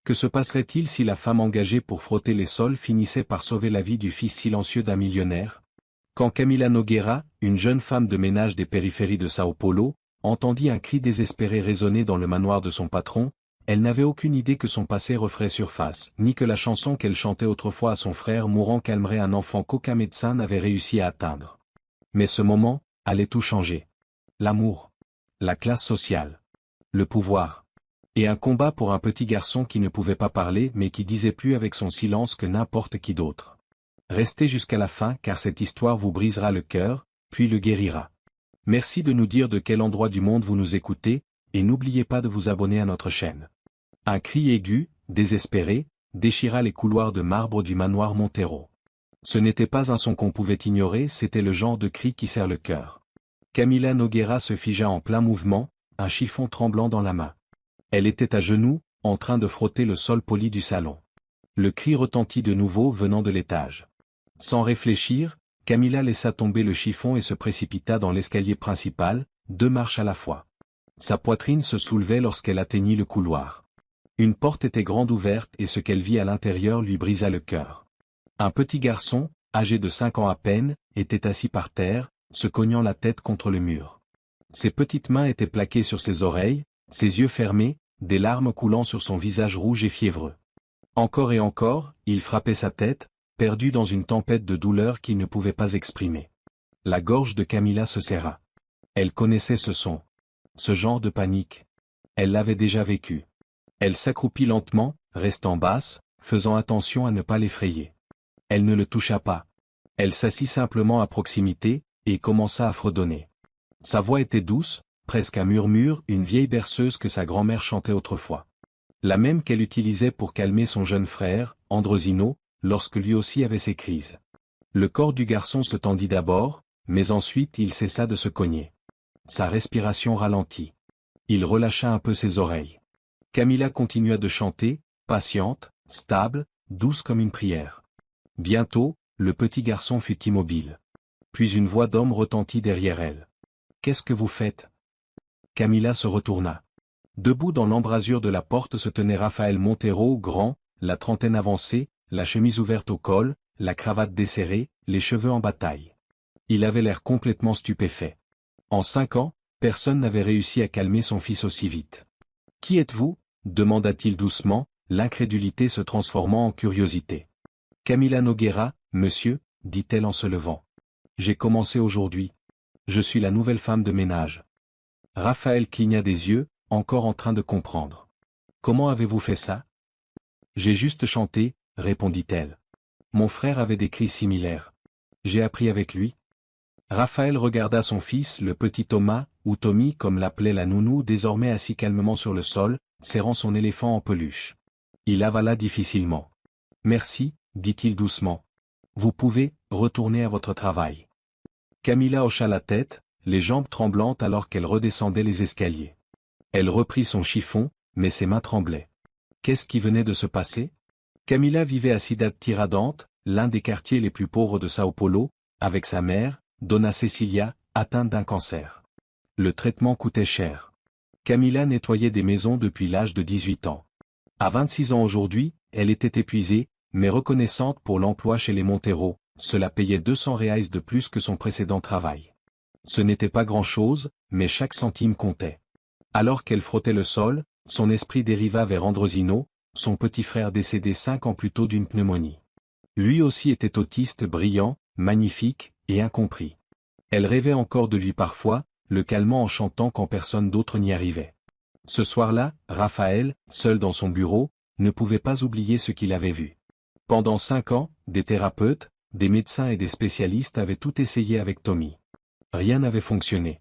Que se passerait-il si la femme engagée pour frotter les sols finissait par sauver la vie du fils silencieux d'un millionnaire? Quand Camila Nogueira, une jeune femme de ménage des périphéries de Sao Paulo, entendit un cri désespéré résonner dans le manoir de son patron, elle n'avait aucune idée que son passé referait surface, ni que la chanson qu'elle chantait autrefois à son frère mourant calmerait un enfant qu'aucun médecin n'avait réussi à atteindre. Mais ce moment allait tout changer. L'amour, la classe sociale, le pouvoir, et un combat pour un petit garçon qui ne pouvait pas parler mais qui disait plus avec son silence que n'importe qui d'autre. Restez jusqu'à la fin car cette histoire vous brisera le cœur, puis le guérira. Merci de nous dire de quel endroit du monde vous nous écoutez, et n'oubliez pas de vous abonner à notre chaîne. Un cri aigu, désespéré, déchira les couloirs de marbre du manoir Montero. Ce n'était pas un son qu'on pouvait ignorer, c'était le genre de cri qui serre le cœur. Camila Nogueira se figea en plein mouvement, un chiffon tremblant dans la main. Elle était à genoux, en train de frotter le sol poli du salon. Le cri retentit de nouveau venant de l'étage. Sans réfléchir, Camila laissa tomber le chiffon et se précipita dans l'escalier principal, 2 marches à la fois. Sa poitrine se soulevait lorsqu'elle atteignit le couloir. Une porte était grande ouverte et ce qu'elle vit à l'intérieur lui brisa le cœur. Un petit garçon, âgé de 5 ans à peine, était assis par terre, se cognant la tête contre le mur. Ses petites mains étaient plaquées sur ses oreilles, ses yeux fermés, des larmes coulant sur son visage rouge et fiévreux. Encore et encore, il frappait sa tête, perdu dans une tempête de douleur qu'il ne pouvait pas exprimer. La gorge de Camila se serra. Elle connaissait ce son. Ce genre de panique. Elle l'avait déjà vécu. Elle s'accroupit lentement, restant basse, faisant attention à ne pas l'effrayer. Elle ne le toucha pas. Elle s'assit simplement à proximité, et commença à fredonner. Sa voix était douce, presque un murmure, une vieille berceuse que sa grand-mère chantait autrefois. La même qu'elle utilisait pour calmer son jeune frère, Androsino, lorsque lui aussi avait ses crises. Le corps du garçon se tendit d'abord, mais ensuite il cessa de se cogner. Sa respiration ralentit. Il relâcha un peu ses oreilles. Camila continua de chanter, patiente, stable, douce comme une prière. Bientôt, le petit garçon fut immobile. Puis une voix d'homme retentit derrière elle. « Qu'est-ce que vous faites » Camila se retourna. Debout dans l'embrasure de la porte se tenait Raphaël Montero, grand, la trentaine avancée, la chemise ouverte au col, la cravate desserrée, les cheveux en bataille. Il avait l'air complètement stupéfait. En 5 ans, personne n'avait réussi à calmer son fils aussi vite. « Qui êtes-vous » demanda-t-il doucement, l'incrédulité se transformant en curiosité. « Camila Nogueira, monsieur, dit-elle en se levant. J'ai commencé aujourd'hui. Je suis la nouvelle femme de ménage. » Raphaël cligna des yeux, encore en train de comprendre. « Comment avez-vous fait ça ?»« J'ai juste chanté, » répondit-elle. « Mon frère avait des cris similaires. J'ai appris avec lui. » Raphaël regarda son fils, le petit Thomas, ou Tommy comme l'appelait la nounou, désormais assis calmement sur le sol, serrant son éléphant en peluche. Il avala difficilement. « Merci, » dit-il doucement. « Vous pouvez retourner à votre travail. » Camila hocha la tête, les jambes tremblantes alors qu'elle redescendait les escaliers. Elle reprit son chiffon, mais ses mains tremblaient. Qu'est-ce qui venait de se passer? Camila vivait à Cidade Tiradentes, l'un des quartiers les plus pauvres de Sao Paulo, avec sa mère, Dona Cecilia, atteinte d'un cancer. Le traitement coûtait cher. Camila nettoyait des maisons depuis l'âge de 18 ans. À 26 ans aujourd'hui, elle était épuisée, mais reconnaissante pour l'emploi chez les Montero, cela payait 200 reais de plus que son précédent travail. Ce n'était pas grand-chose, mais chaque centime comptait. Alors qu'elle frottait le sol, son esprit dériva vers Androsino, son petit frère décédé 5 ans plus tôt d'une pneumonie. Lui aussi était autiste brillant, magnifique, et incompris. Elle rêvait encore de lui parfois, le calmant en chantant quand personne d'autre n'y arrivait. Ce soir-là, Raphaël, seul dans son bureau, ne pouvait pas oublier ce qu'il avait vu. Pendant 5 ans, des thérapeutes, des médecins et des spécialistes avaient tout essayé avec Tommy. Rien n'avait fonctionné.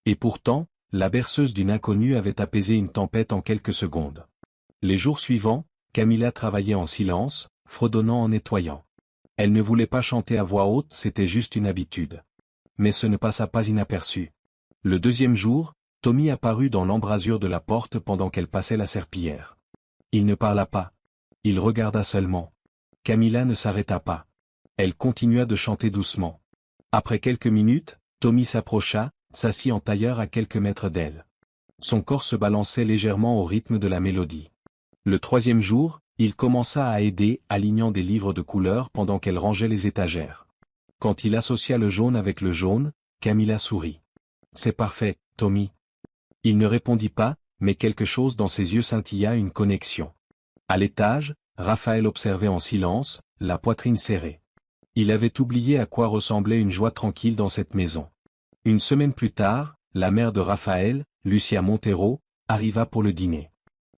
Et pourtant, la berceuse d'une inconnue avait apaisé une tempête en quelques secondes. Les jours suivants, Camila travaillait en silence, fredonnant en nettoyant. Elle ne voulait pas chanter à voix haute, c'était juste une habitude. Mais ce ne passa pas inaperçu. Le 2e jour, Tommy apparut dans l'embrasure de la porte pendant qu'elle passait la serpillière. Il ne parla pas. Il regarda seulement. Camila ne s'arrêta pas. Elle continua de chanter doucement. Après quelques minutes, Tommy s'approcha, s'assit en tailleur à quelques mètres d'elle. Son corps se balançait légèrement au rythme de la mélodie. Le troisième jour, il commença à aider, alignant des livres de couleur pendant qu'elle rangeait les étagères. Quand il associa le jaune avec le jaune, Camilla sourit. « C'est parfait, Tommy. » Il ne répondit pas, mais quelque chose dans ses yeux scintilla une connexion. À l'étage, Raphaël observait en silence, la poitrine serrée. Il avait oublié à quoi ressemblait une joie tranquille dans cette maison. Une semaine plus tard, la mère de Raphaël, Lucia Montero, arriva pour le dîner.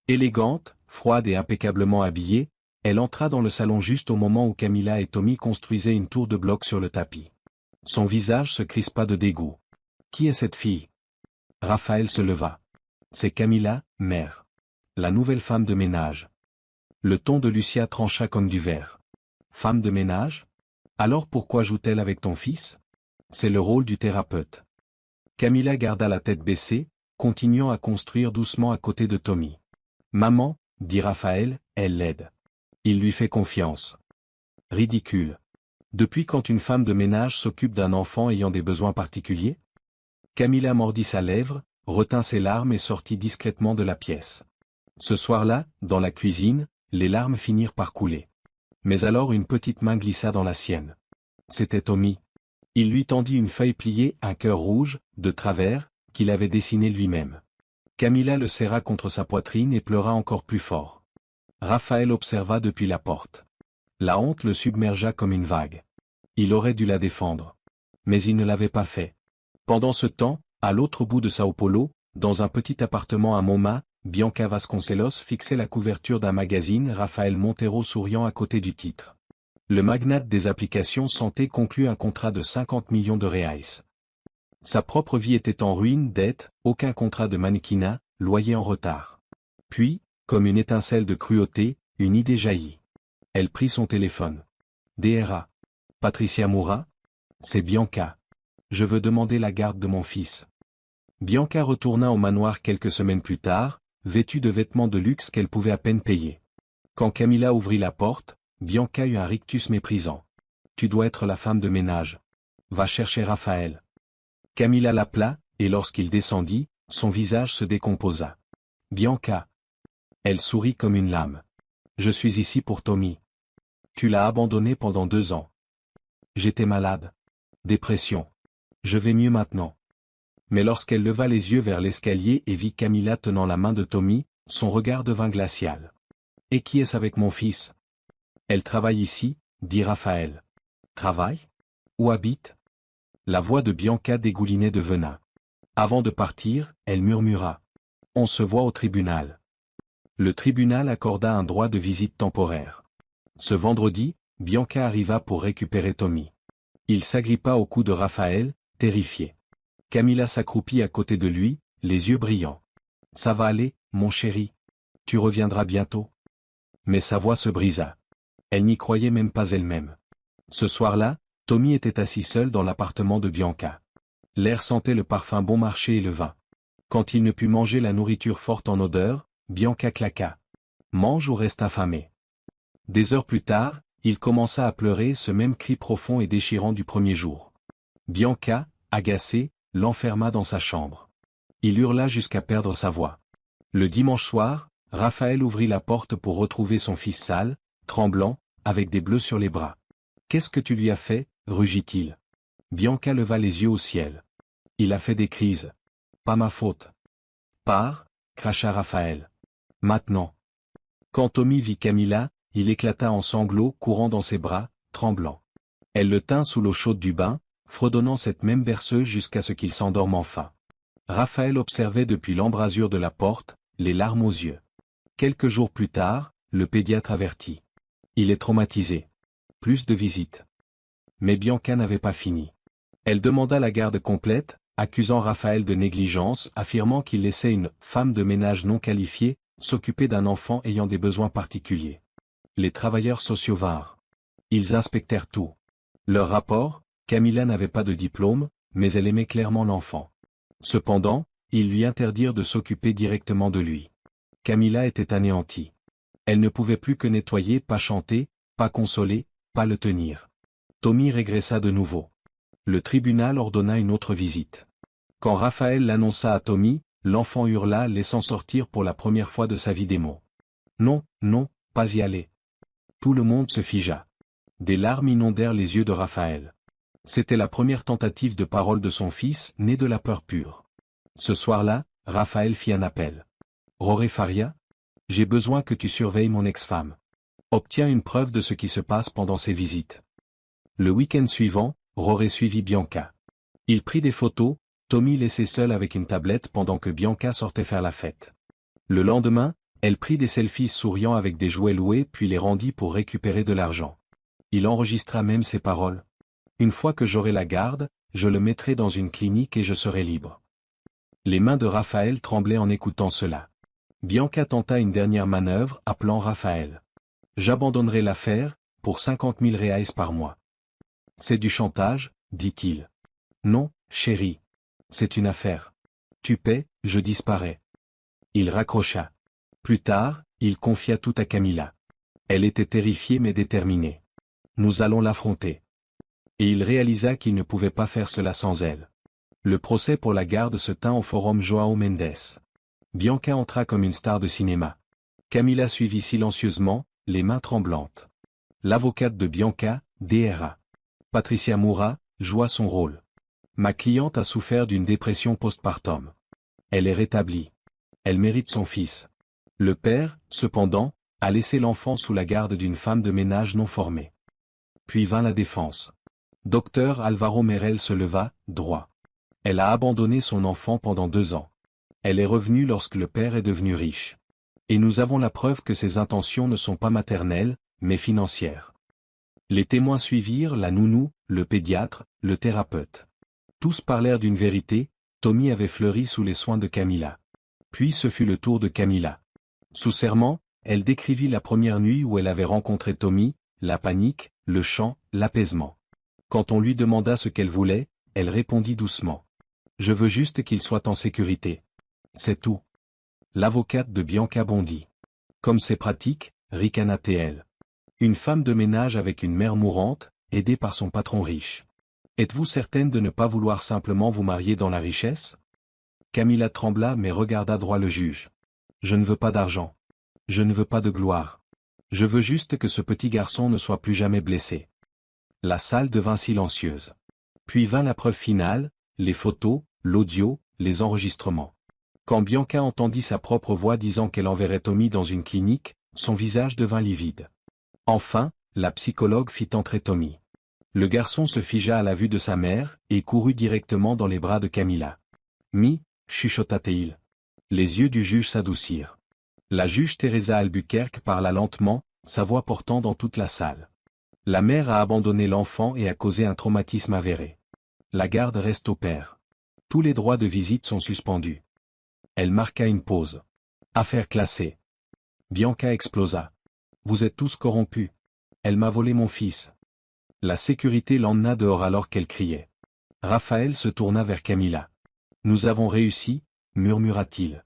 Élégante, froide et impeccablement habillée, elle entra dans le salon juste au moment où Camilla et Tommy construisaient une tour de blocs sur le tapis. Son visage se crispa de dégoût. « Qui est cette fille ?» Raphaël se leva. « C'est Camilla, mère. La nouvelle femme de ménage. » Le ton de Lucia trancha comme du verre. « Femme de ménage ? Alors pourquoi joue-t-elle avec ton fils ? C'est le rôle du thérapeute. » Camilla garda la tête baissée, continuant à construire doucement à côté de Tommy. « Maman, » dit Raphaël, elle l'aide. Il lui fait confiance. Ridicule. Depuis quand une femme de ménage s'occupe d'un enfant ayant des besoins particuliers ? Camilla mordit sa lèvre, retint ses larmes et sortit discrètement de la pièce. Ce soir-là, dans la cuisine, les larmes finirent par couler. Mais alors une petite main glissa dans la sienne. C'était Tommy. Il lui tendit une feuille pliée, un cœur rouge, de travers, qu'il avait dessiné lui-même. Camilla le serra contre sa poitrine et pleura encore plus fort. Raphaël observa depuis la porte. La honte le submergea comme une vague. Il aurait dû la défendre. Mais il ne l'avait pas fait. Pendant ce temps, à l'autre bout de Sao Paulo, dans un petit appartement à Moma, Bianca Vasconcelos fixait la couverture d'un magazine, Raphaël Montero souriant à côté du titre. Le magnate des applications santé conclut un contrat de 50 millions de reais. Sa propre vie était en ruine, dettes, aucun contrat de mannequinat, loyer en retard. Puis, comme une étincelle de cruauté, une idée jaillit. Elle prit son téléphone. DRA. Patricia Moura ? C'est Bianca. Je veux demander la garde de mon fils. Bianca retourna au manoir quelques semaines plus tard, vêtue de vêtements de luxe qu'elle pouvait à peine payer. Quand Camilla ouvrit la porte, Bianca eut un rictus méprisant. Tu dois être la femme de ménage. Va chercher Raphaël. Camilla l'appela, et lorsqu'il descendit, son visage se décomposa. Bianca. Elle sourit comme une lame. Je suis ici pour Tommy. Tu l'as abandonné pendant 2 ans. J'étais malade. Dépression. Je vais mieux maintenant. Mais lorsqu'elle leva les yeux vers l'escalier et vit Camilla tenant la main de Tommy, son regard devint glacial. Et qui est-ce avec mon fils ? Elle travaille ici, dit Raphaël. Travaille ? Où habite ? La voix de Bianca dégoulinait de venin. Avant de partir, elle murmura. On se voit au tribunal. Le tribunal accorda un droit de visite temporaire. Ce vendredi, Bianca arriva pour récupérer Tommy. Il s'agrippa au cou de Raphaël, terrifié. Camilla s'accroupit à côté de lui, les yeux brillants. « Ça va aller, mon chéri. Tu reviendras bientôt. » Mais sa voix se brisa. Elle n'y croyait même pas elle-même. Ce soir-là, Tommy était assis seul dans l'appartement de Bianca. L'air sentait le parfum bon marché et le vin. Quand il ne put manger la nourriture forte en odeur, Bianca claqua. « Mange ou reste affamé. » Des heures plus tard, il commença à pleurer ce même cri profond et déchirant du premier jour. Bianca, agacée, l'enferma dans sa chambre. Il hurla jusqu'à perdre sa voix. Le dimanche soir, Raphaël ouvrit la porte pour retrouver son fils sale, tremblant, avec des bleus sur les bras. « Qu'est-ce que tu lui as fait ?» rugit-il. Bianca leva les yeux au ciel. « Il a fait des crises. Pas ma faute. »« Pars !» cracha Raphaël. « Maintenant. » Quand Tommy vit Camilla, il éclata en sanglots courant dans ses bras, tremblant. Elle le tint sous l'eau chaude du bain, fredonnant cette même berceuse jusqu'à ce qu'il s'endorme enfin. Raphaël observait depuis l'embrasure de la porte, les larmes aux yeux. Quelques jours plus tard, le pédiatre avertit. Il est traumatisé. Plus de visites. Mais Bianca n'avait pas fini. Elle demanda la garde complète, accusant Raphaël de négligence, affirmant qu'il laissait une « femme de ménage non qualifiée » s'occuper d'un enfant ayant des besoins particuliers. Les travailleurs sociaux vinrent. Ils inspectèrent tout. Leur rapport, Camilla n'avait pas de diplôme, mais elle aimait clairement l'enfant. Cependant, ils lui interdirent de s'occuper directement de lui. Camilla était anéantie. Elle ne pouvait plus que nettoyer, pas chanter, pas consoler, pas le tenir. Tommy régressa de nouveau. Le tribunal ordonna une autre visite. Quand Raphaël l'annonça à Tommy, l'enfant hurla laissant sortir pour la première fois de sa vie des mots. Non, non, pas y aller. Tout le monde se figea. Des larmes inondèrent les yeux de Raphaël. C'était la première tentative de parole de son fils, né de la peur pure. Ce soir-là, Raphaël fit un appel. Roré Faria? J'ai besoin que tu surveilles mon ex-femme. Obtiens une preuve de ce qui se passe pendant ses visites. Le week-end suivant, Roré suivit Bianca. Il prit des photos, Tommy laissé seul avec une tablette pendant que Bianca sortait faire la fête. Le lendemain, elle prit des selfies souriant avec des jouets loués puis les rendit pour récupérer de l'argent. Il enregistra même ses paroles. Une fois que j'aurai la garde, je le mettrai dans une clinique et je serai libre. Les mains de Raphaël tremblaient en écoutant cela. Bianca tenta une dernière manœuvre, appelant Raphaël. J'abandonnerai l'affaire, pour 50 000 reais par mois. C'est du chantage, dit-il. Non, chérie. C'est une affaire. Tu paies, je disparais. Il raccrocha. Plus tard, il confia tout à Camilla. Elle était terrifiée mais déterminée. Nous allons l'affronter. Et il réalisa qu'il ne pouvait pas faire cela sans elle. Le procès pour la garde se tint au forum João Mendes. Bianca entra comme une star de cinéma. Camilla suivit silencieusement, les mains tremblantes. L'avocate de Bianca, Dra. Patricia Moura, joua son rôle. Ma cliente a souffert d'une dépression postpartum. Elle est rétablie. Elle mérite son fils. Le père, cependant, a laissé l'enfant sous la garde d'une femme de ménage non formée. Puis vint la défense. Docteur Alvaro Merel se leva, droit. Elle a abandonné son enfant pendant 2 ans. Elle est revenue lorsque le père est devenu riche. Et nous avons la preuve que ses intentions ne sont pas maternelles, mais financières. Les témoins suivirent la nounou, le pédiatre, le thérapeute. Tous parlèrent d'une vérité, Tommy avait fleuri sous les soins de Camilla. Puis ce fut le tour de Camilla. Sous serment, elle décrivit la première nuit où elle avait rencontré Tommy, la panique, le chant, l'apaisement. Quand on lui demanda ce qu'elle voulait, elle répondit doucement. Je veux juste qu'il soit en sécurité. C'est tout. L'avocate de Bianca bondit. Comme c'est pratique, ricana-t-elle. Une femme de ménage avec une mère mourante, aidée par son patron riche. Êtes-vous certaine de ne pas vouloir simplement vous marier dans la richesse? Camilla trembla mais regarda droit le juge. Je ne veux pas d'argent. Je ne veux pas de gloire. Je veux juste que ce petit garçon ne soit plus jamais blessé. La salle devint silencieuse. Puis vint la preuve finale, les photos, l'audio, les enregistrements. Quand Bianca entendit sa propre voix disant qu'elle enverrait Tommy dans une clinique, son visage devint livide. Enfin, la psychologue fit entrer Tommy. Le garçon se figea à la vue de sa mère, et courut directement dans les bras de Camilla. Mi, chuchota-t-il. Les yeux du juge s'adoucirent. La juge Teresa Albuquerque parla lentement, sa voix portant dans toute la salle. La mère a abandonné l'enfant et a causé un traumatisme avéré. La garde reste au père. Tous les droits de visite sont suspendus. Elle marqua une pause. Affaire classée. Bianca explosa. Vous êtes tous corrompus. Elle m'a volé mon fils. La sécurité l'emmena dehors alors qu'elle criait. Raphaël se tourna vers Camilla. Nous avons réussi, murmura-t-il.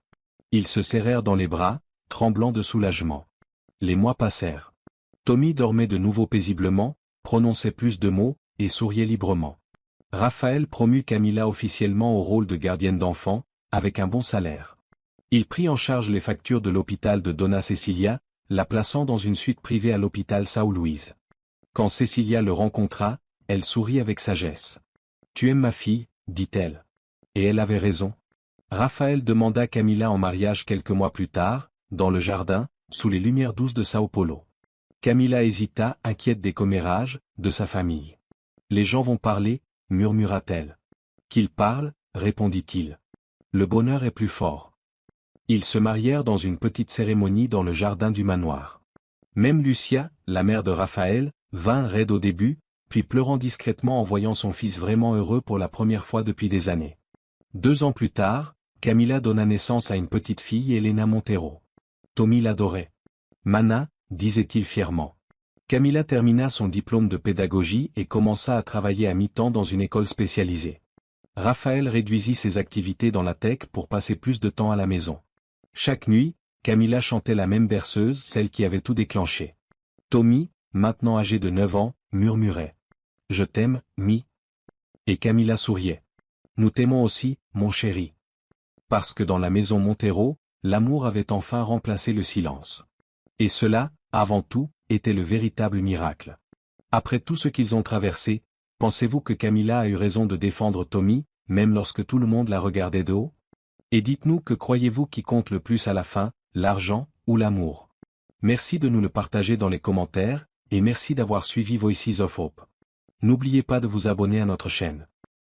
Ils se serrèrent dans les bras, tremblant de soulagement. Les mois passèrent. Tommy dormait de nouveau paisiblement, prononçait plus de mots, et souriait librement. Raphaël promut Camilla officiellement au rôle de gardienne d'enfant, avec un bon salaire. Il prit en charge les factures de l'hôpital de Donna Cecilia, la plaçant dans une suite privée à l'hôpital São Luís. Quand Cecilia le rencontra, elle sourit avec sagesse. « Tu aimes ma fille, dit-elle. » Et elle avait raison. Raphaël demanda Camilla en mariage quelques mois plus tard, dans le jardin, sous les lumières douces de São Paulo. Camilla hésita, inquiète des commérages, de sa famille. « Les gens vont parler, murmura-t-elle. « Qu'ils parlent, répondit-il. Le bonheur est plus fort. » Ils se marièrent dans une petite cérémonie dans le jardin du manoir. Même Lucia, la mère de Raphaël, vint raide au début, puis pleurant discrètement en voyant son fils vraiment heureux pour la première fois depuis des années. 2 ans plus tard, Camilla donna naissance à une petite fille, Elena Montero. Tommy l'adorait. Mana, disait-il fièrement. Camilla termina son diplôme de pédagogie et commença à travailler à mi-temps dans une école spécialisée. Raphaël réduisit ses activités dans la tech pour passer plus de temps à la maison. Chaque nuit, Camilla chantait la même berceuse, celle qui avait tout déclenché. Tommy, maintenant âgé de 9 ans, murmurait. « Je t'aime, Mi. » Et Camilla souriait. « Nous t'aimons aussi, mon chéri. » Parce que dans la maison Montero, l'amour avait enfin remplacé le silence. Et cela, avant tout, était le véritable miracle. Après tout ce qu'ils ont traversé, pensez-vous que Camilla a eu raison de défendre Tommy, même lorsque tout le monde la regardait de haut? Et dites-nous que croyez-vous qui compte le plus à la fin, l'argent, ou l'amour? Merci de nous le partager dans les commentaires, et merci d'avoir suivi Voices of Hope. N'oubliez pas de vous abonner à notre chaîne.